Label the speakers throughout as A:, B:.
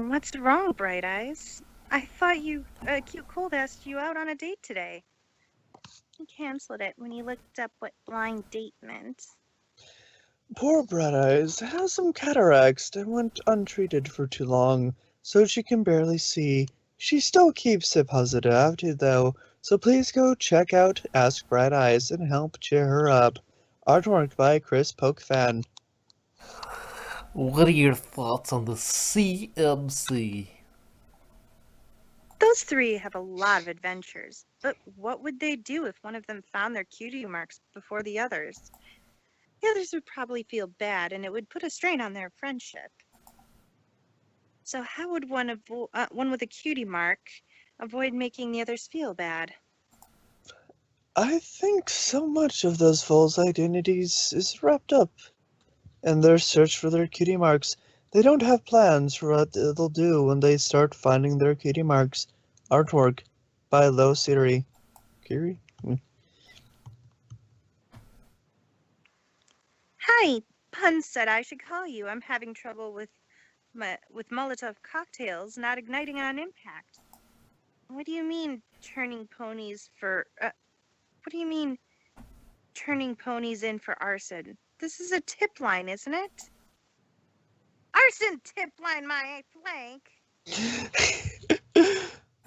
A: What's wrong, Bright Eyes? I thought Cute Cold asked you out on a date today. He canceled it when he looked up what blind date meant.
B: Poor Bright Eyes has some cataracts and went untreated for too long, so she can barely see. She still keeps it positive, though, so please go check out Ask Bright Eyes and help cheer her up. Artwork by Chris Pokefan.
C: What are your thoughts on the CMC?
A: Those three have a lot of adventures, but what would they do if one of them found their cutie marks before the others? The others would probably feel bad, and it would put a strain on their friendship. So how would one with a cutie mark avoid making the others feel bad?
B: I think so much of those false identities is wrapped up in their search for their cutie marks. They don't have plans for what they'll do when they start finding their cutie marks. Artwork by Lo Siri. Kiri?
A: Hi, Pun said I should call you. I'm having trouble with Molotov cocktails not igniting on impact. What do you mean turning ponies in for arson? This is a tip line, isn't it? Arson tip line my flank.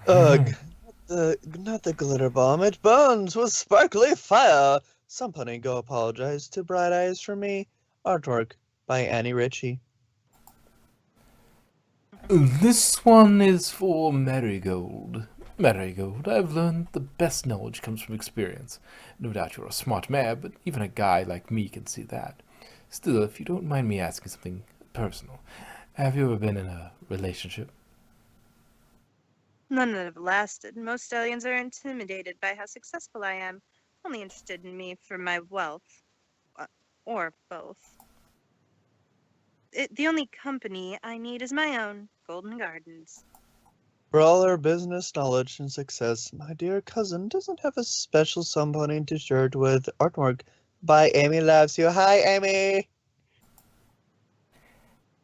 B: Ugh. Not the glitter bomb. It burns with sparkly fire. Somebody go apologize to Bright Eyes for me. Artwork by Annie Ritchie.
C: This one is for Marigold. Marigold, I've learned the best knowledge comes from experience. No doubt you're a smart mare, but even a guy like me can see that. Still, if you don't mind me asking something personal, have you ever been in a relationship?
A: None that have lasted. Most stallions are intimidated by how successful I am, only interested in me for my wealth. Or both. The only company I need is my own, Golden Gardens.
B: For all her business knowledge and success, my dear cousin doesn't have a special somebody to share it with. Artwork by Amy Loves You. Hi, Amy!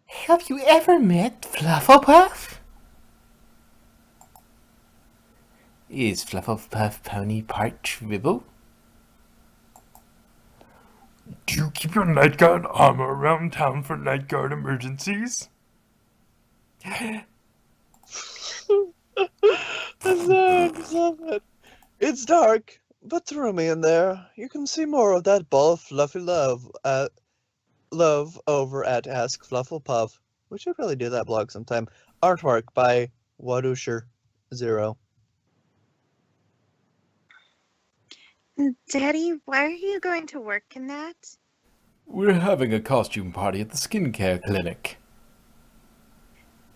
C: Have you ever met Flufflepuff? Is Flufflepuff Pony part Tribble?
D: Do you keep your night guard armor around town for night guard emergencies?
B: Stop it. It's dark, but through me in there, you can see more of that ball of fluffy love over at Ask Flufflepuff. We should really do that blog sometime. Artwork by Wadusher Zero.
A: Daddy, why are you going to work in that?
C: We're having a costume party at the skincare clinic.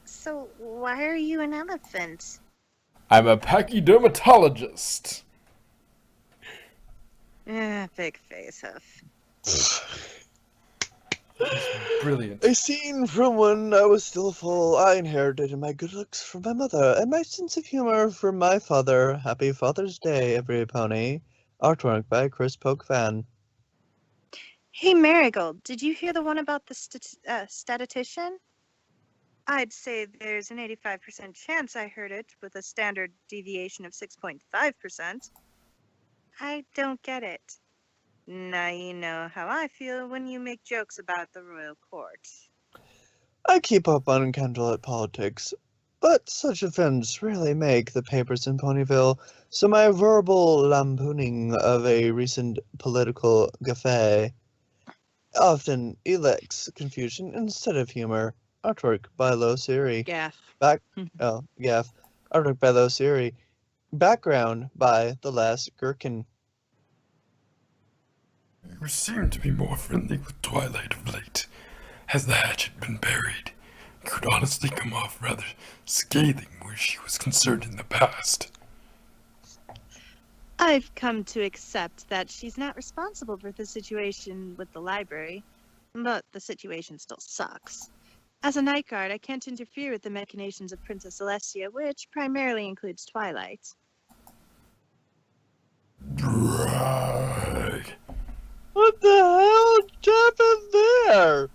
A: So why are you an elephant?
C: I'm a pachydermatologist.
A: Big face, Huff.
C: Brilliant.
B: A scene from when I was still full. I inherited my good looks from my mother and my sense of humor from my father. Happy Father's Day, every pony. Artwork by Chris Pokefan.
A: Hey, Marigold, did you hear the one about the statistician? I'd say there's an 85% chance I heard it, with a standard deviation of 6.5%. I don't get it. Now you know how I feel when you make jokes about the royal court.
B: I keep up on candlelit politics, but such events rarely make the papers in Ponyville, so my verbal lampooning of a recent political gaffe often elects confusion instead of humor. Artwork by Lo Siri.
A: Gaff.
B: Gaff. Artwork by Lo Siri. Background by The Last Gherkin.
D: You seem to be more friendly with Twilight of late. Has the hatchet been buried? You could honestly come off rather scathing where she was concerned in the past.
A: I've come to accept that she's not responsible for the situation with the library, but the situation still sucks. As a night guard, I can't interfere with the machinations of Princess Celestia, which primarily includes Twilight.
D: Right.
B: What the hell happened there?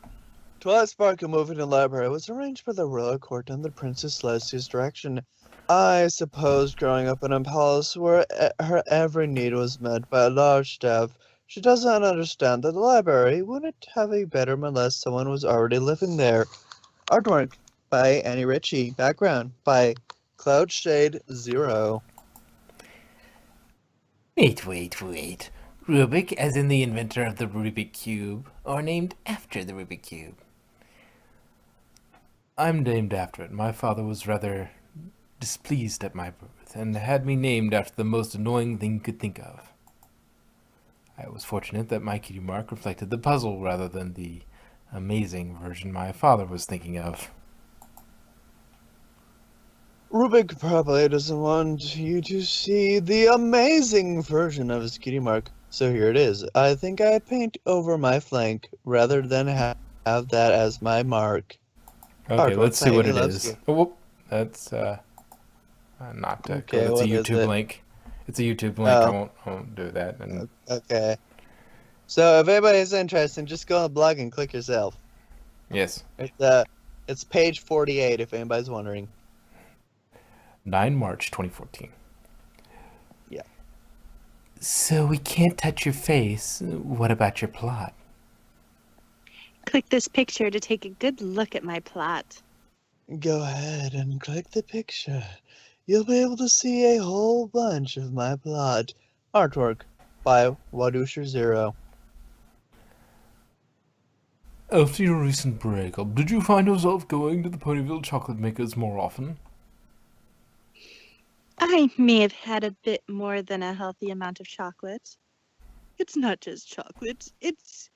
B: Twilight Sparkle moving to the library was arranged by the royal court under Princess Celestia's direction. I suppose growing up in a palace where her every need was met by a large staff, she doesn't understand that the library wouldn't have a bedroom unless someone was already living there. Artwork by Annie Ritchie. Background by CloudShade0.
C: Wait. Rubik, as in the inventor of the Rubik Cube, or named after the Rubik Cube? I'm named after it. My father was rather displeased at my birth, and had me named after the most annoying thing he could think of. I was fortunate that my cutie mark reflected the puzzle rather than the amazing version my father was thinking of.
B: Rubik probably doesn't want you to see the amazing version of his cutie mark, so here it is. I think I paint over my flank rather than have that as my mark.
C: Okay,
B: Artwork
C: let's see
B: by
C: what
B: Amy
C: it
B: Loves
C: is.
B: You.
C: Oh, whoop. That's not
B: Okay,
C: good. It's a
B: what is
C: YouTube
B: it?
C: link. It's a YouTube link. I
B: Oh.
C: won't do that. And
B: Okay. So if anybody's interested, just go on the blog and click yourself.
C: yes,
B: It's page 48 if anybody's wondering.
C: 9 March 2014.
B: Yeah.
C: So we can't touch your face. What about your plot?
A: Click this picture to take a good look at my plot.
B: Go ahead and click the picture. You'll be able to see a whole bunch of my plot. Artwork by Wadusher0.
C: After your recent breakup, did you find yourself going to the Ponyville chocolate makers more often?
A: I may have had a bit more than a healthy amount of chocolate. It's not just chocolate, it's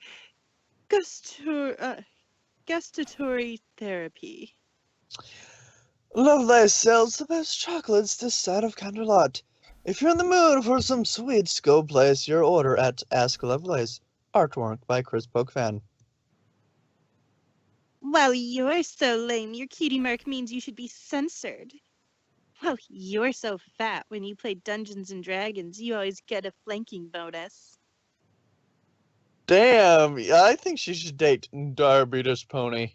A: gustatory therapy.
B: Lovelace sells the best chocolates this side of Canterlot. If you're in the mood for some sweets, go place your order at Ask Lovelace. Artwork by Chris Pokefan.
A: Well, you're so lame, your cutie mark means you should be censored. Well, you're so fat, when you play Dungeons and Dragons, you always get a flanking bonus.
B: Damn, I think she should date Darby's pony.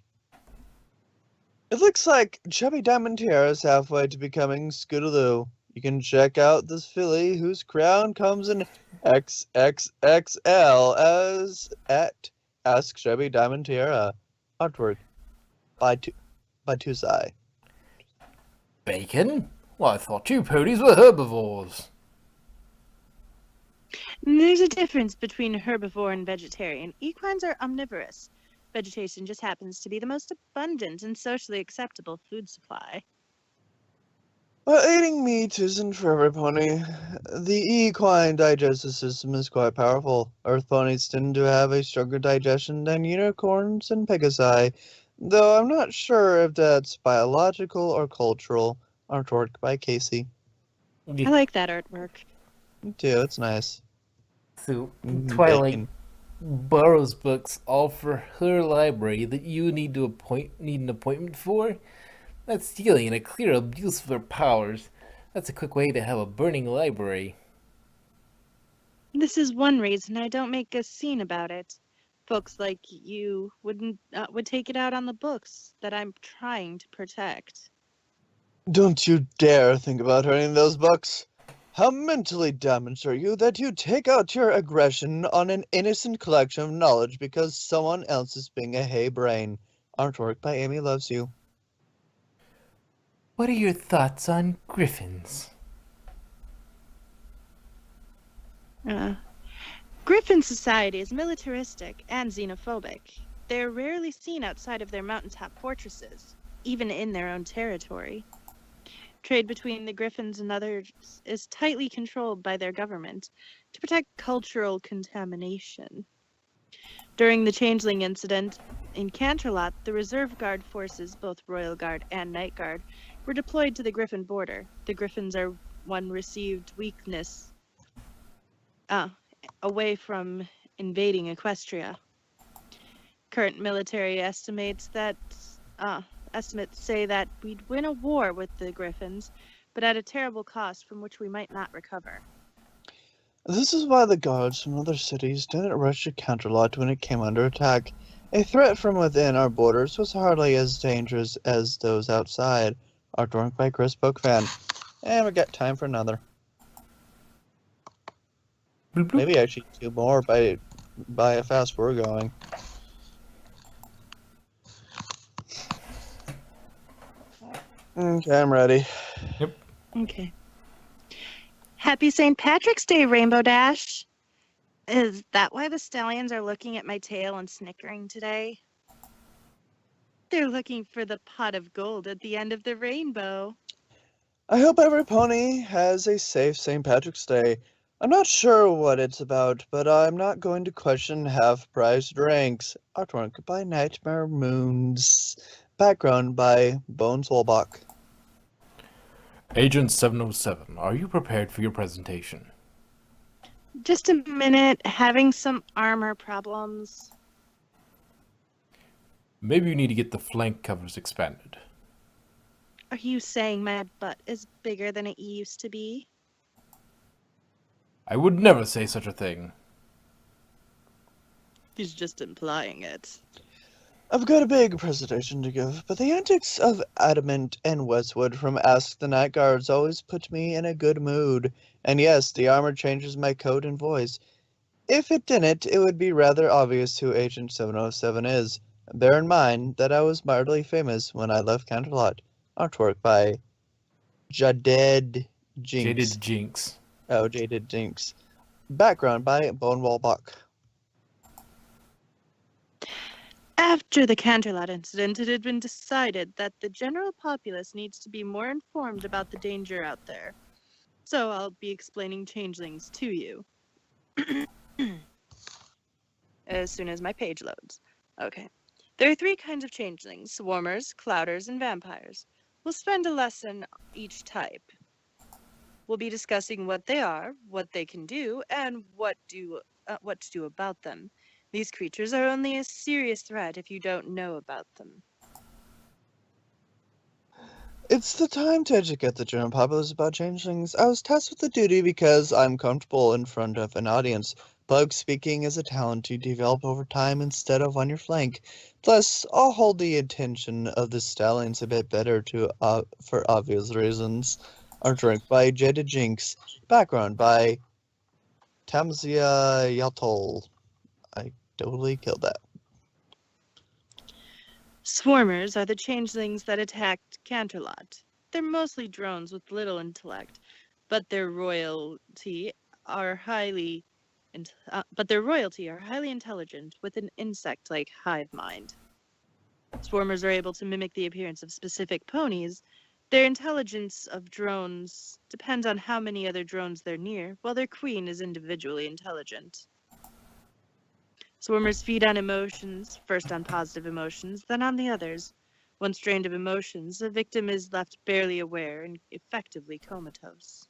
B: It looks like Chubby Diamond Tiara is halfway to becoming Scootaloo. You can check out this filly whose crown comes in XXXL as at Ask Chubby Diamond Tiara. Artwork by Tusai.
C: Bacon? Well, I thought you ponies were herbivores.
A: There's a difference between herbivore and vegetarian. Equines are omnivorous. Vegetation just happens to be the most abundant and socially acceptable food supply.
B: Well, eating meat isn't for every pony. The equine digestive system is quite powerful. Earth ponies tend to have a stronger digestion than unicorns and pegasi, though I'm not sure if that's biological or cultural. Artwork by Casey.
A: I like that artwork.
B: Me too, it's nice.
C: So,
B: Mm,
C: Twilight
B: bacon.
C: borrows books all for her library that you need an appointment for? That's stealing and a clear abuse of her powers. That's a quick way to have a burning library.
A: This is one reason I don't make a scene about it. Folks like you would take it out on the books that I'm trying to protect.
B: Don't you dare think about hurting those books. How mentally damaged are you that you take out your aggression on an innocent collection of knowledge because someone else is being a hay brain? Artwork by Amy Loves You.
C: What are your thoughts on griffins?
A: Griffin society is militaristic and xenophobic. They're rarely seen outside of their mountaintop fortresses, even in their own territory. Trade between the Griffins and others is tightly controlled by their government to protect cultural contamination. During the Changeling incident in Canterlot, the Reserve Guard forces, both Royal Guard and Night Guard, were deployed to the Griffin border. The Griffins are one received weakness away from invading Equestria. Current military estimates say that we'd win a war with the Griffins, but at a terrible cost from which we might not recover.
B: This is why the guards from other cities didn't rush to Canterlot when it came under attack. A threat from within our borders was hardly as dangerous as those outside. Artwork by Chris Bookfan. And we got time for another.
C: Bloop, bloop.
B: Maybe actually two more by how fast we're going. Okay, I'm ready.
A: Okay. Happy St. Patrick's Day, Rainbow Dash. Is that why the stallions are looking at my tail and snickering today? They're looking for the pot of gold at the end of the rainbow.
B: I hope every pony has a safe St. Patrick's Day. I'm not sure what it's about, but I'm not going to question half-price drinks. Artwork by Nightmare Moons. Background by Bones Wolbach.
C: Agent 707, are you prepared for your presentation?
A: Just a minute, having some armor problems.
C: Maybe you need to get the flank covers expanded.
A: Are you saying my butt is bigger than it used to be?
C: I would never say such a thing.
A: He's just implying it.
B: I've got a big presentation to give, but the antics of Adamant and Westwood from Ask the Night Guards always put me in a good mood. And yes, the armor changes my coat and voice. If it didn't, it would be rather obvious who Agent 707 is. Bear in mind that I was mildly famous when I left Canterlot. Artwork by Jaded Jinx.
C: Jaded Jinx.
B: Oh, Jaded Jinx. Background by Bonewall Buck.
A: After the Canterlot incident, it had been decided that the general populace needs to be more informed about the danger out there. So I'll be explaining changelings to you. As soon as my page loads. Okay. There are 3 kinds of changelings: swarmers, clouders, and vampires. We'll spend a lesson each type. We'll be discussing what they are, what they can do, and what to do about them. These creatures are only a serious threat if you don't know about them.
B: It's the time to educate the general populace about changelings. I was tasked with the duty because I'm comfortable in front of an audience. Public speaking is a talent you develop over time instead of on your flank. Plus, I'll hold the attention of the stallions a bit better for obvious reasons. Artwork by Jada Jinx. Background by Tamzia Yatol. I totally killed that.
A: Swarmers are the changelings that attacked Canterlot. They're mostly drones with little intellect, but their royalty are highly intelligent with an insect-like hive mind. Swarmers are able to mimic the appearance of specific ponies. Their intelligence of drones depends on how many other drones they're near, while their queen is individually intelligent. Swarmers feed on emotions, first on positive emotions, then on the others. Once drained of emotions, the victim is left barely aware and effectively comatose.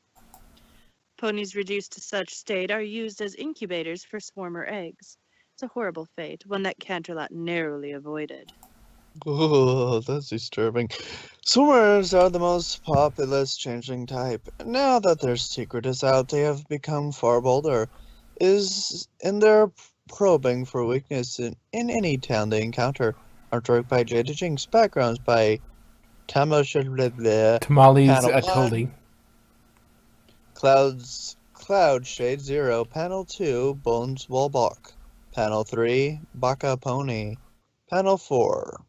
A: Ponies reduced to such state are used as incubators for swarmer eggs. It's a horrible fate, one that Canterlot narrowly avoided.
B: Oh, that's disturbing. Swarmers are the most populous changeling type. Now that their secret is out, they have become far bolder. In their probing for weakness in any town they encounter. Artwork by Jada Jinx. Backgrounds by
C: Tamales
B: Panel
C: at
B: one.
C: holding.
B: Cloud Shade 0. Panel 2, Bones Wolbach. Panel 3, Baka Pony. Panel 4.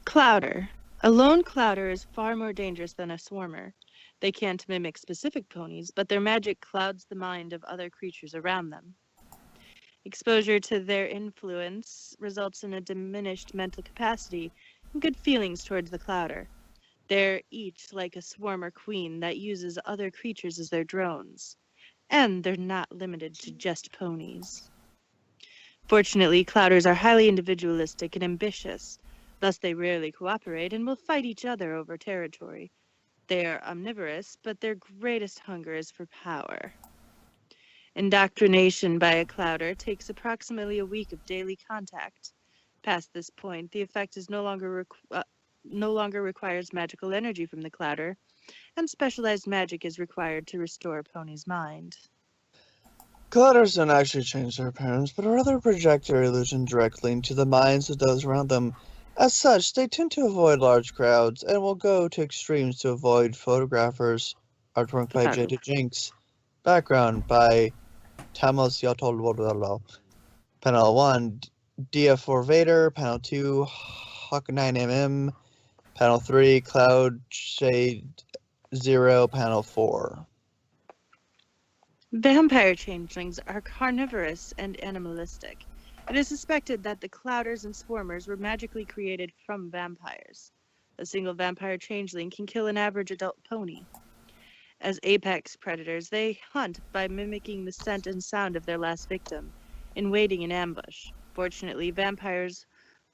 A: Clouder. A lone clouder is far more dangerous than a swarmer. They can't mimic specific ponies, but their magic clouds the mind of other creatures around them. Exposure to their influence results in a diminished mental capacity and good feelings towards the clouder. They're each like a swarmer queen that uses other creatures as their drones. And they're not limited to just ponies. Fortunately, clouders are highly individualistic and ambitious. Thus, they rarely cooperate and will fight each other over territory. They are omnivorous, but their greatest hunger is for power. Indoctrination by a clouder takes approximately a week of daily contact. Past this point, the effect is no longer no longer requires magical energy from the clouder, and specialized magic is required to restore a pony's mind.
B: Clouders don't actually change their appearance, but rather project their illusion directly into the minds of those around them. As such, they tend to avoid large crowds and will go to extremes to avoid photographers. Artwork by
A: Claro.
B: Jada Jinx. Background by Tamos Yotol. Panel 1, DF4 Vader. Panel 2, Hawk 9mm. Panel 3, Cloud Shade 0. Panel 4.
A: Vampire changelings are carnivorous and animalistic. It is suspected that the clouders and swarmers were magically created from vampires. A single vampire changeling can kill an average adult pony. As apex predators, they hunt by mimicking the scent and sound of their last victim and waiting in ambush. Fortunately, vampires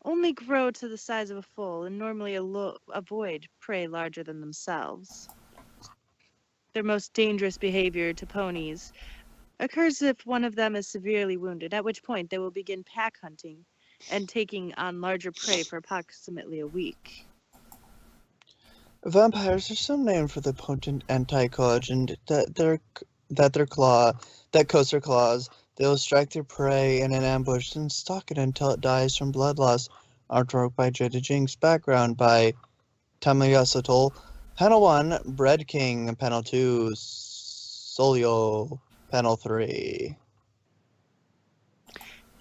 A: only grow to the size of a foal and normally avoid prey larger than themselves. Their most dangerous behavior to ponies occurs if one of them is severely wounded, at which point they will begin pack hunting and taking on larger prey for approximately a week.
B: Vampires are so named for the potent anti-coagulant that coats their claws. They will strike their prey in an ambush and stalk it until it dies from blood loss. Artwork by Jada Jinx. Background by Tamayasatol. Panel 1, Bread King. Panel 2, Solio. Panel 3.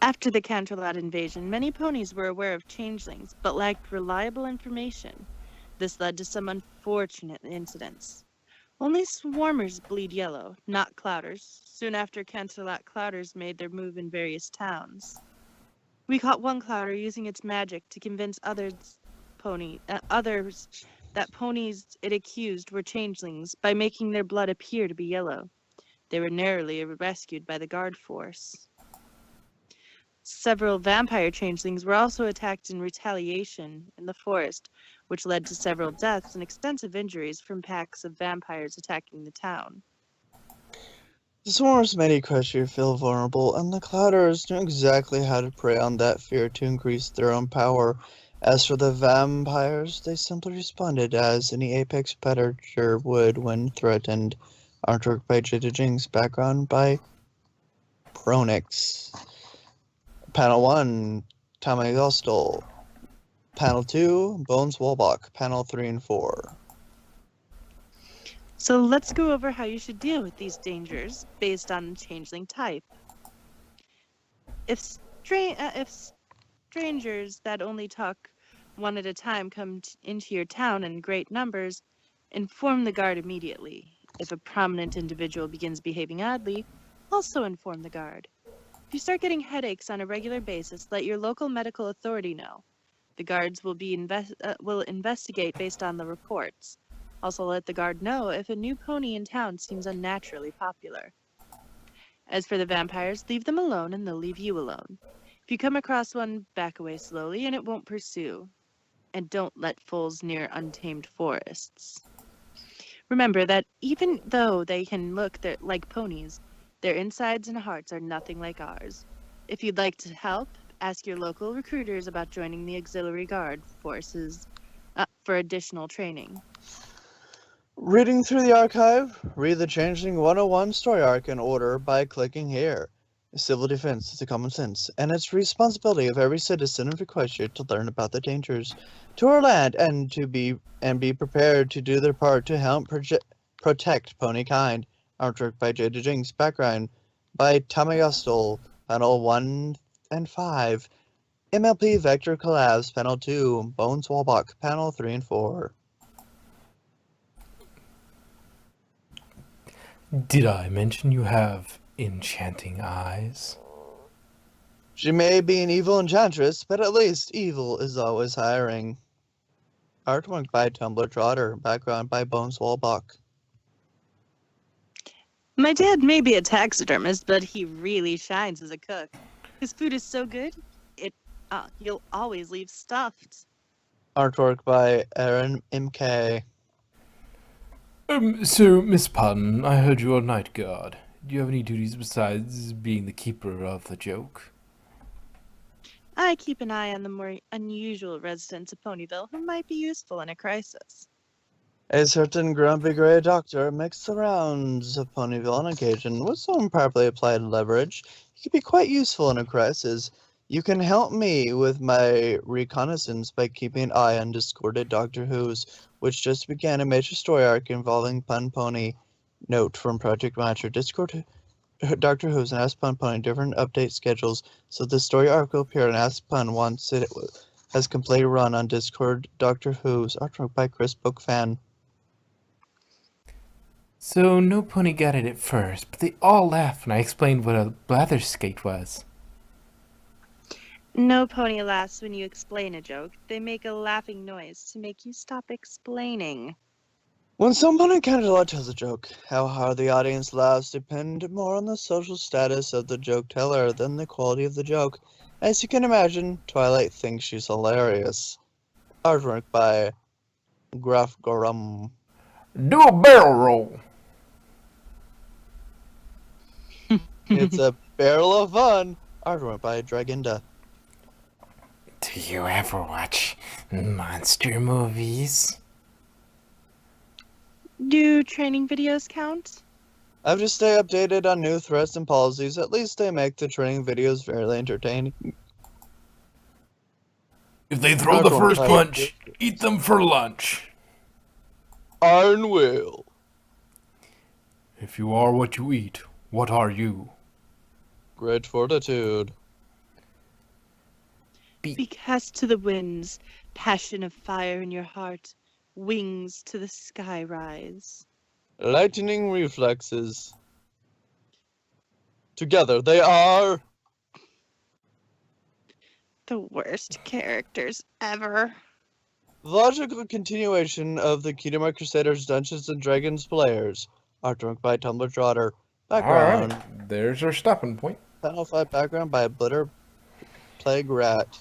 A: After the Canterlot invasion, many ponies were aware of changelings, but lacked reliable information. This led to some unfortunate incidents. Only swarmers bleed yellow, not clouders. Soon after, Canterlot clouders made their move in various towns. We caught one clouder using its magic to convince others that ponies it accused were changelings by making their blood appear to be yellow. They were narrowly rescued by the guard force. Several vampire changelings were also attacked in retaliation in the forest, which led to several deaths and extensive injuries from packs of vampires attacking the town.
B: The swarms made Equestria feel vulnerable, and the Clouders knew exactly how to prey on that fear to increase their own power. As for the vampires, they simply responded as any apex predator would when threatened. Artwork by Jada Jinx. Background by Pronix. Panel 1, Tamagostal. Panel 2, Bones Wolbach. Panel 3 and 4.
A: So let's go over how you should deal with these dangers based on changeling type. If strangers that only talk one at a time come into your town in great numbers, inform the guard immediately. If a prominent individual begins behaving oddly, also inform the guard. If you start getting headaches on a regular basis, let your local medical authority know. The guards will investigate based on the reports. Also let the guard know if a new pony in town seems unnaturally popular. As for the vampires, leave them alone and they'll leave you alone. If you come across one, back away slowly and it won't pursue. And don't let foals near untamed forests. Remember that even though they can look like ponies, their insides and hearts are nothing like ours. If you'd like to help, ask your local recruiters about joining the auxiliary guard forces for additional training.
B: Reading through the archive, read the Changeling 101 story arc in order by clicking here. Civil defense is a common sense, and it's responsibility of every citizen of Equestria to learn about the dangers to our land and be prepared to do their part to help protect pony kind. Artwork by Jada Jinx. Background by Tamagostal. Panel 1 and 5. MLP Vector Collabs. Panel 2. Bones Wolbach. Panel 3 and 4.
C: Did I mention you have enchanting eyes?
B: She may be an evil enchantress, but at least evil is always hiring. Artwork by Tumblr Trotter. Background by Bones Wolbach.
A: My dad may be a taxidermist, but he really shines as a cook. His food is so good, you'll always leave stuffed.
B: Artwork by Aaron MK.
C: So, Miss Putton, I heard you're a night guard. Do you have any duties besides being the keeper of the joke?
A: I I keep an eye on the more unusual residents of Ponyville who might be useful in a crisis.
B: A certain grumpy gray doctor makes the rounds of Ponyville on occasion. With some properly applied leverage, he could be quite useful in a crisis. You can help me with my reconnaissance by keeping an eye on discorded Doctor Who's, which just began a major story arc involving Pun Pony. Note from Project Matcher: Discord Doctor Who's and Ask Pun Pony different update schedules, so the story arc will appear in Ask Pun once it has completed run on Discord Doctor Who's. Artwork by Chris Bookfan.
C: So no pony got it at first, but they all laughed when I explained what a blatherskate was.
A: No pony laughs when you explain a joke. They make a laughing noise to make you stop explaining.
B: When someone in Canada tells a joke, how hard the audience laughs depend more on the social status of the joke teller than the quality of the joke. As you can imagine, Twilight thinks she's hilarious. Artwork by Graf Gorum.
C: Do a barrel roll!
B: It's a barrel of fun. Artwork by Draginda.
C: Do you ever watch monster movies?
A: Do training videos count?
B: I have to stay updated on new threats and policies. At least they make the training videos fairly entertaining.
C: If they throw the first punch, eat them for lunch.
B: Iron Will.
C: If you are what you eat, what are you?
B: Great fortitude.
A: Be cast to the winds, passion of fire in your heart, wings to the sky rise.
B: Lightning reflexes. Together they are...
A: The worst characters ever.
B: logical continuation of the Kingdom Hearts Crusaders Dungeons & Dragons players. Artwork by Tumblr Trotter. Background.
C: Alright, there's our stopping point.
B: Panel 5 background by Blitter Plague Rat.